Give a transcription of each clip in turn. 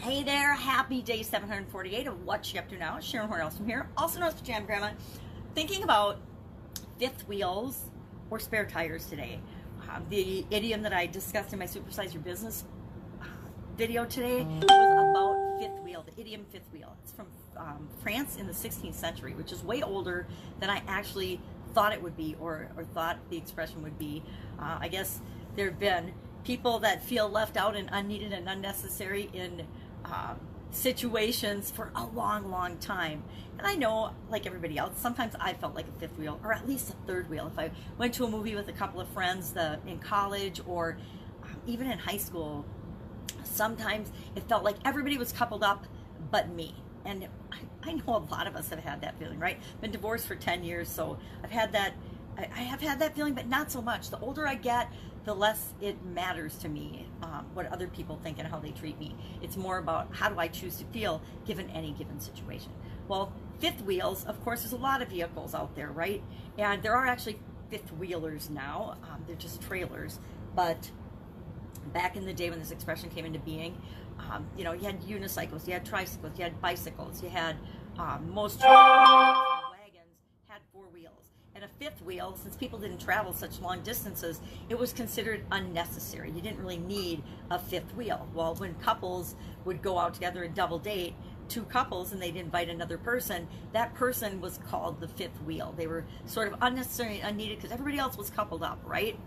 Hey there, happy day 748 of What You Up To Now. Sharon Horne-Ellstrom here, also known as Pajama Grandma. Thinking about fifth wheels or spare tires today. The idiom that I discussed in my Supersize Your Business video today was about fifth wheel, the idiom fifth wheel. It's from France in the 16th century, which is way older than I actually thought it would be or thought the expression would be. I guess there have been people that feel left out and unneeded and unnecessary in situations for a long time. And I know, like everybody else, sometimes I felt like a fifth wheel, or at least a third wheel. If I went to a movie with a couple of friends in college or even in high school, sometimes it felt like everybody was coupled up but me. And I know a lot of us have had that feeling, right? Been divorced for 10 years, so I've had that. I have had that feeling, but not so much. The older I get, the less it matters to me what other people think and how they treat me. It's more about how do I choose to feel given any given situation. Well, fifth wheels, of course, there's a lot of vehicles out there, right? And there are actually fifth wheelers now. They're just trailers. But back in the day when this expression came into being, you know, you had unicycles, you had tricycles, you had bicycles, you had most wagons had four wheels. And a fifth wheel, since people didn't travel such long distances, it was considered unnecessary. You didn't really need a fifth wheel. Well, when couples would go out together and double date, two couples, and they'd invite another person, that person was called the fifth wheel. They were sort of unnecessary and unneeded because everybody else was coupled up, right?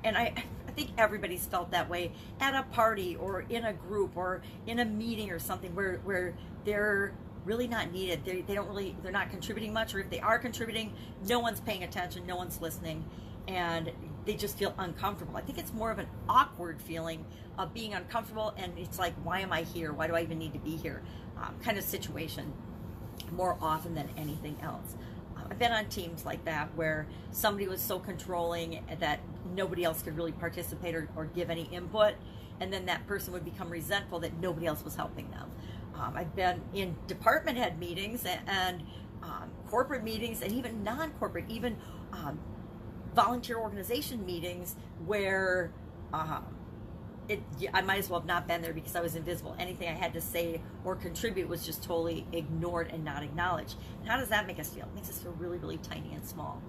And I think everybody's felt that way at a party or in a group or in a meeting or something where they're really not needed. They're not contributing much, or if they are contributing, no one's paying attention, no one's listening, and they just feel uncomfortable. I think it's more of an awkward feeling of being uncomfortable, and it's like, why am I here? Why do I even need to be here? Kind of situation more often than anything else. I've been on teams like that where somebody was so controlling that nobody else could really participate or give any input, and then that person would become resentful that nobody else was helping them. I've been in department head meetings and corporate meetings and even non-corporate, even volunteer organization meetings where I might as well have not been there because I was invisible. Anything I had to say or contribute was just totally ignored and not acknowledged. And how does that make us feel? It makes us feel really tiny and small.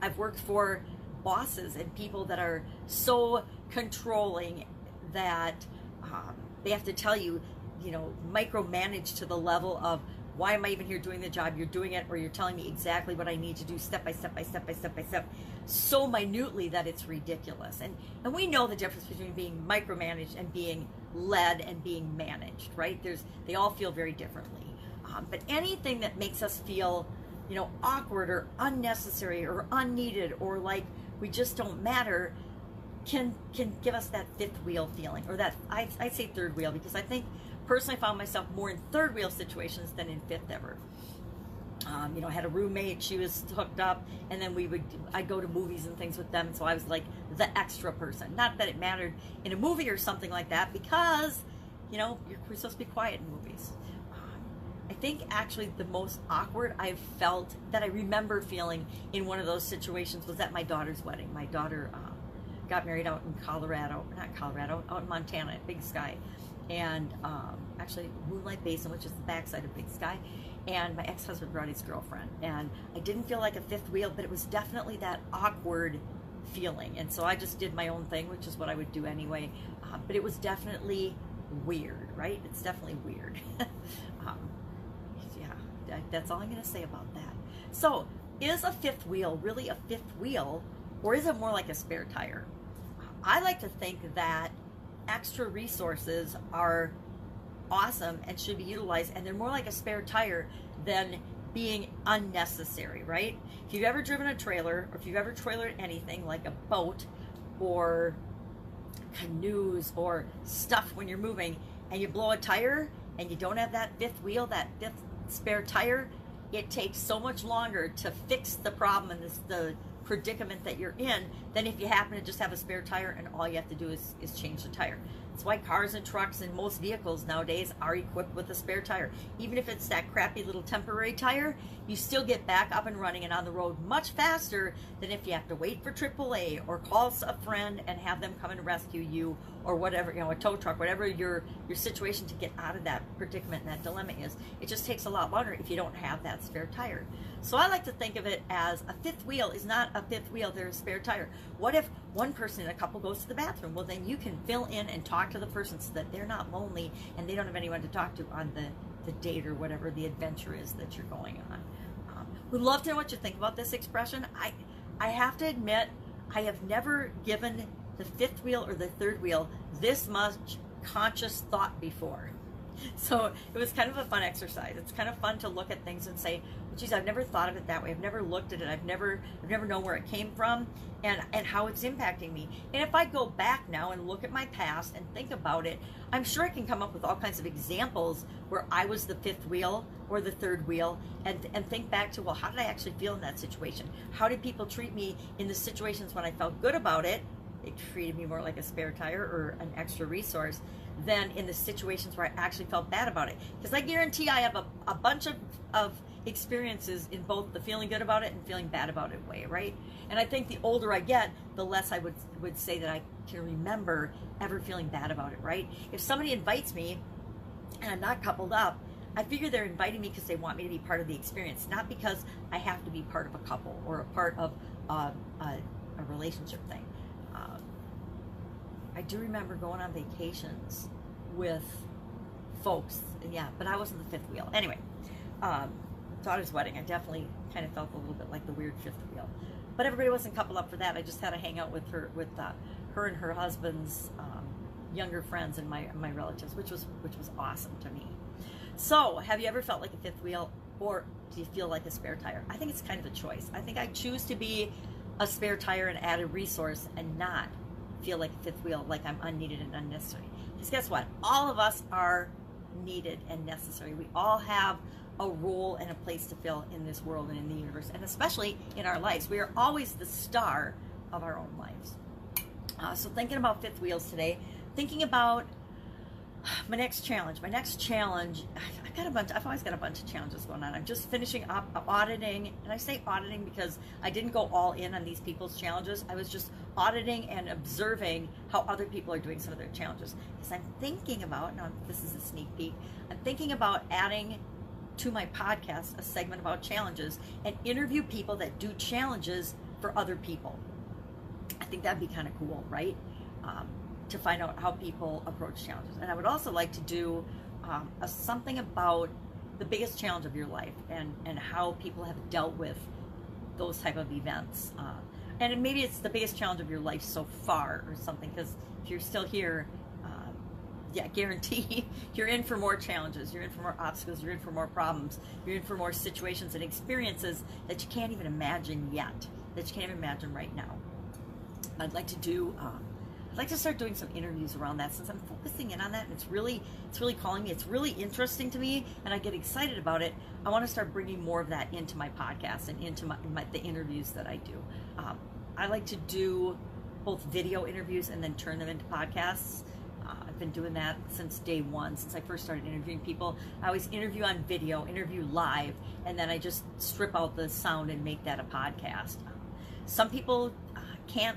I've worked for bosses and people that are so controlling that they have to tell you, micromanage to the level of, why am I even here doing the job? You're doing it, or you're telling me exactly what I need to do step by step, so minutely that it's ridiculous. And we know the difference between being micromanaged and being led and being managed, right? They all feel very differently. But anything that makes us feel, awkward or unnecessary or unneeded or like we just don't matter can give us that fifth wheel feeling, or that I say third wheel, because I think personally I found myself more in third wheel situations than in fifth ever. I had a roommate, she was hooked up, and then I'd go to movies and things with them, so I was like the extra person. Not that it mattered in a movie or something like that, because we're supposed to be quiet in movies. I think actually the most awkward I've felt, that I remember feeling in one of those situations, was at my daughter's wedding. My daughter got married out in out in Montana at Big Sky, and actually Moonlight Basin, which is the backside of Big Sky. And my ex-husband brought his girlfriend, and I didn't feel like a fifth wheel, but it was definitely that awkward feeling. And so I just did my own thing, which is what I would do anyway. But it was definitely weird, right? It's definitely weird. Yeah, that's all I'm going to say about that. So, is a fifth wheel really a fifth wheel, or is it more like a spare tire? I like to think that extra resources are awesome and should be utilized, and they're more like a spare tire than being unnecessary, right? If you've ever driven a trailer, or if you've ever trailered anything like a boat or canoes or stuff when you're moving, and you blow a tire and you don't have that fifth wheel, that fifth spare tire, it takes so much longer to fix the problem and the predicament that you're in than if you happen to just have a spare tire and all you have to do is change the tire. That's why cars and trucks and most vehicles nowadays are equipped with a spare tire. Even if it's that crappy little temporary tire, you still get back up and running and on the road much faster than if you have to wait for AAA or call a friend and have them come and rescue you, or whatever, a tow truck, whatever your situation to get out of that predicament and that dilemma is. It just takes a lot longer if you don't have that spare tire. So I like to think of it as a fifth wheel is not a fifth wheel, they're a spare tire. What if one person in a couple goes to the bathroom? Well, then you can fill in and talk to the person so that they're not lonely and they don't have anyone to talk to on the date or whatever the adventure is that you're going on. We'd love to know what you think about this expression. I have to admit, I have never given the fifth wheel or the third wheel this much conscious thought before. So it was kind of a fun exercise. It's kind of fun to look at things and say, geez, I've never thought of it that way. I've never looked at it. I've never known where it came from and how it's impacting me. And if I go back now and look at my past and think about it, I'm sure I can come up with all kinds of examples where I was the fifth wheel or the third wheel and think back to, well, how did I actually feel in that situation? How did people treat me in the situations when I felt good about it? They treated me more like a spare tire or an extra resource than in the situations where I actually felt bad about it. Because I guarantee I have a bunch of experiences in both the feeling good about it and feeling bad about it way, right? And I think the older I get, the less I would say that I can remember ever feeling bad about it, right? If somebody invites me and I'm not coupled up, I figure they're inviting me because they want me to be part of the experience, not because I have to be part of a couple or a part of a relationship thing. I do remember going on vacations with folks, yeah, but I wasn't the fifth wheel. Anyway, daughter's wedding, I definitely kind of felt a little bit like the weird fifth wheel. But everybody wasn't coupled up for that. I just had to hang out with her and her husband's younger friends and my relatives, which was awesome to me. So, have you ever felt like a fifth wheel, or do you feel like a spare tire? I think it's kind of a choice. I think I choose to be a spare tire and added resource and not feel like a fifth wheel, like I'm unneeded and unnecessary. Because guess what? All of us are needed and necessary. We all have a role and a place to fill in this world and in the universe, and especially in our lives. We are always the star of our own lives. So thinking about fifth wheels today, thinking about my next challenge. I've always got a bunch of challenges going on. I'm just finishing up auditing, and I say auditing because I didn't go all in on these people's challenges. I was just auditing and observing how other people are doing some of their challenges. Because I'm thinking about, now this is a sneak peek, I'm thinking about adding to my podcast a segment about challenges and interview people that do challenges for other people. I think that'd be kind of cool, right? To find out how people approach challenges. And I would also like to do something about the biggest challenge of your life and how people have dealt with those type of events. And maybe it's the biggest challenge of your life so far or something, because if you're still here, guarantee you're in for more challenges, you're in for more obstacles, you're in for more problems, you're in for more situations and experiences that you can't even imagine yet, that you can't even imagine right now. I'd like to start doing some interviews around that, since I'm focusing in on that, and it's really calling me. It's really interesting to me, and I get excited about it. I want to start bringing more of that into my podcast and into the interviews that I do. I like to do both video interviews and then turn them into podcasts. I've been doing that since day one, since I first started interviewing people. I always interview on video, interview live, and then I just strip out the sound and make that a podcast. Some people can't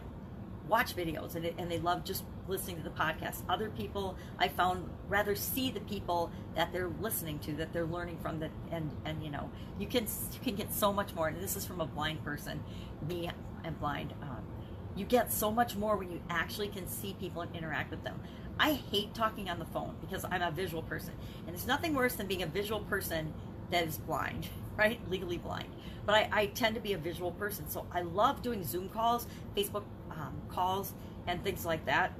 watch videos and they love just listening to the podcast. Other people, I found, rather see the people that they're listening to, that they're learning from, that and you know, you can get so much more. And this is from a blind person. Me, I'm blind. You get so much more when you actually can see people and interact with them. I hate talking on the phone because I'm a visual person, and there's nothing worse than being a visual person that is blind, right? Legally blind. But I tend to be a visual person, so I love doing Zoom calls, Facebook calls, and things like that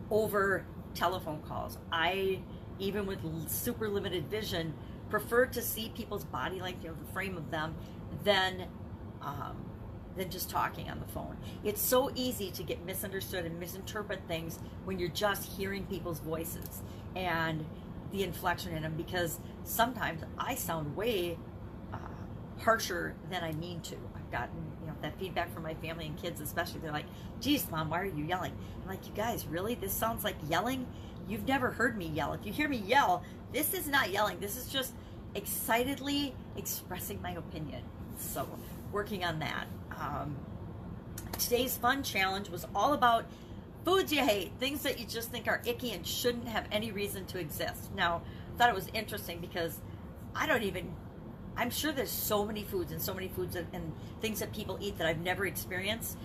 over telephone calls. I, even with super limited vision, prefer to see people's body length, the frame of them, than just talking on the phone. It's so easy to get misunderstood and misinterpret things when you're just hearing people's voices and the inflection in them, because sometimes I sound way harsher than I mean to. I've gotten that feedback from my family and kids especially. They're like, geez, Mom, why are you yelling? I'm like, you guys, really? This sounds like yelling? You've never heard me yell. If you hear me yell, this is not yelling. This is just excitedly expressing my opinion. So working on that. Today's fun challenge was all about foods you hate, things that you just think are icky and shouldn't have any reason to exist. Now, I thought it was interesting because I'm sure there's so many foods and things that people eat that I've never experienced.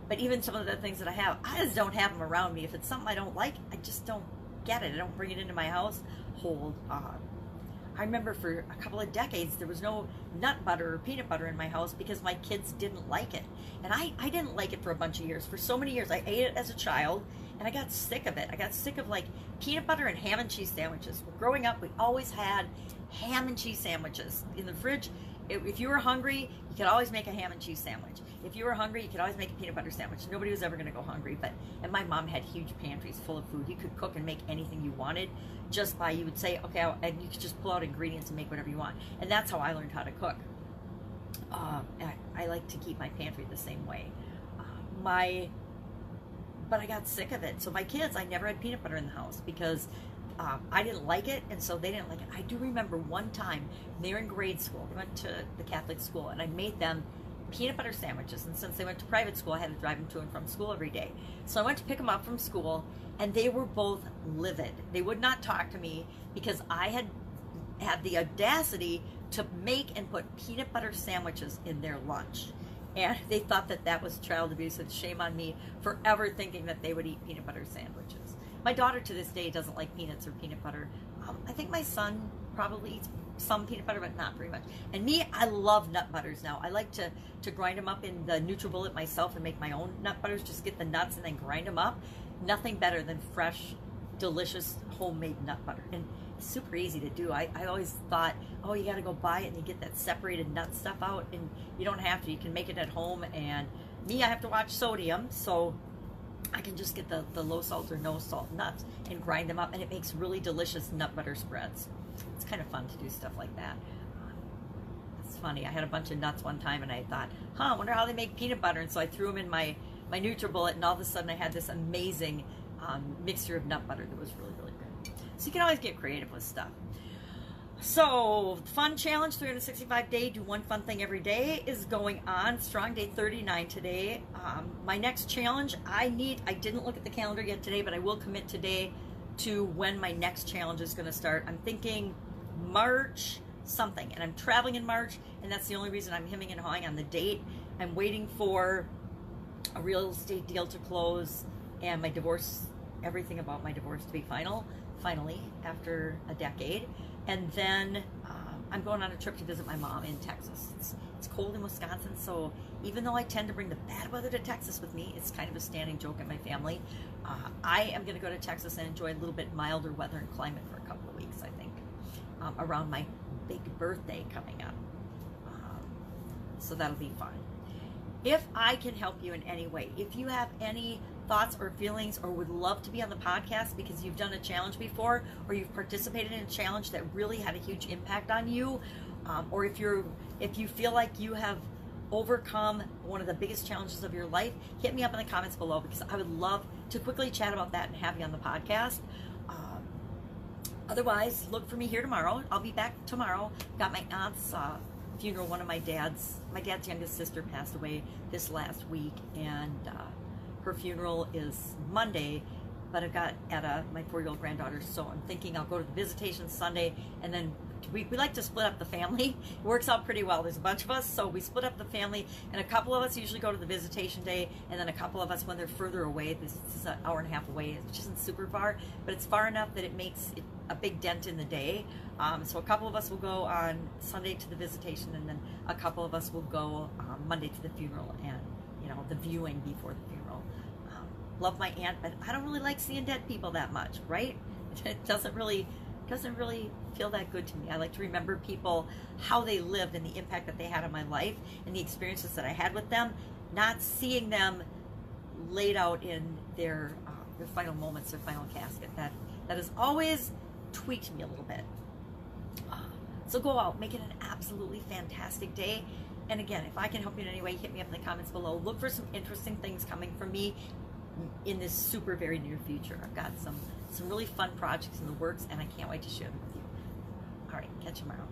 But even some of the things that I have, I just don't have them around me. If it's something I don't like, I just don't get it. I don't bring it into my household. I remember for a couple of decades, there was no nut butter or peanut butter in my house because my kids didn't like it. And I didn't like it for a bunch of years. For so many years, I ate it as a child, and I got sick of it. I got sick of like peanut butter and ham and cheese sandwiches. Growing up, we always had ham and cheese sandwiches in the fridge. If you were hungry, you could always make a ham and cheese sandwich. If you were hungry, you could always make a peanut butter sandwich. Nobody was ever going to go hungry. And my mom had huge pantries full of food. You could cook and make anything you wanted just by, you would say, okay, and you could just pull out ingredients and make whatever you want. And that's how I learned how to cook. I like to keep my pantry the same way. But I got sick of it. So my kids, I never had peanut butter in the house because I didn't like it, and so they didn't like it. I do remember one time, they were in grade school. We went to the Catholic school, and I made them peanut butter sandwiches. And since they went to private school, I had to drive them to and from school every day. So I went to pick them up from school, and they were both livid. They would not talk to me because I had the audacity to make and put peanut butter sandwiches in their lunch. And they thought that was child abuse, and shame on me for ever thinking that they would eat peanut butter sandwiches. My daughter to this day doesn't like peanuts or peanut butter. I think my son probably eats some peanut butter, but not very much. And me, I love nut butters now. I like to grind them up in the NutriBullet myself and make my own nut butters. Just get the nuts and then grind them up. Nothing better than fresh, delicious, homemade nut butter. And it's super easy to do. I always thought, oh, you got to go buy it and you get that separated nut stuff out. And you don't have to. You can make it at home. And me, I have to watch sodium, so I can just get the low salt or no salt nuts and grind them up, and it makes really delicious nut butter spreads. It's kind of fun to do stuff like that. It's funny. I had a bunch of nuts one time, and I thought, I wonder how they make peanut butter. And so I threw them in my NutriBullet, and all of a sudden I had this amazing mixture of nut butter that was really, really good. So you can always get creative with stuff. So, fun challenge, 365 day, do one fun thing every day is going on. Strong Day 39 today. My next challenge, I didn't look at the calendar yet today, but I will commit today to when my next challenge is going to start. I'm thinking March something, and I'm traveling in March, and that's the only reason I'm hemming and hawing on the date. I'm waiting for a real estate deal to close and my divorce, everything about my divorce to be finally, after a decade. And then I'm going on a trip to visit my mom in Texas. It's cold in Wisconsin, so even though I tend to bring the bad weather to Texas with me, it's kind of a standing joke in my family. I am going to go to Texas and enjoy a little bit milder weather and climate for a couple of weeks, I think, around my big birthday coming up. So that'll be fun. If I can help you in any way, if you have any thoughts or feelings or would love to be on the podcast because you've done a challenge before or you've participated in a challenge that really had a huge impact on you, or if you feel like you have overcome one of the biggest challenges of your life, hit me up in the comments below because I would love to quickly chat about that and have you on the podcast. Otherwise, look for me here tomorrow. I'll be back tomorrow. Got my aunt's funeral. One of my dad's youngest sister passed away this last week, and her funeral is Monday, but I've got my 4-year-old granddaughter, so I'm thinking I'll go to the visitation Sunday, and then we like to split up the family. It works out pretty well. There's a bunch of us, so we split up the family, and a couple of us usually go to the visitation day, and then a couple of us, when they're further away, this is an hour and a half away, which isn't super far, but it's far enough that it makes a big dent in the day. So a couple of us will go on Sunday to the visitation, and then a couple of us will go Monday to the funeral and the viewing before the funeral. Love my aunt, but I don't really like seeing dead people that much, right? It doesn't really feel that good to me. I like to remember people, how they lived and the impact that they had on my life and the experiences that I had with them, not seeing them laid out in their final moments, their final casket. That has always tweaked me a little bit. So go out, make it an absolutely fantastic day. And again, if I can help you in any way, hit me up in the comments below. Look for some interesting things coming from me in this super very near future. I've got some really fun projects in the works, and I can't wait to share them with you. All right, catch you tomorrow.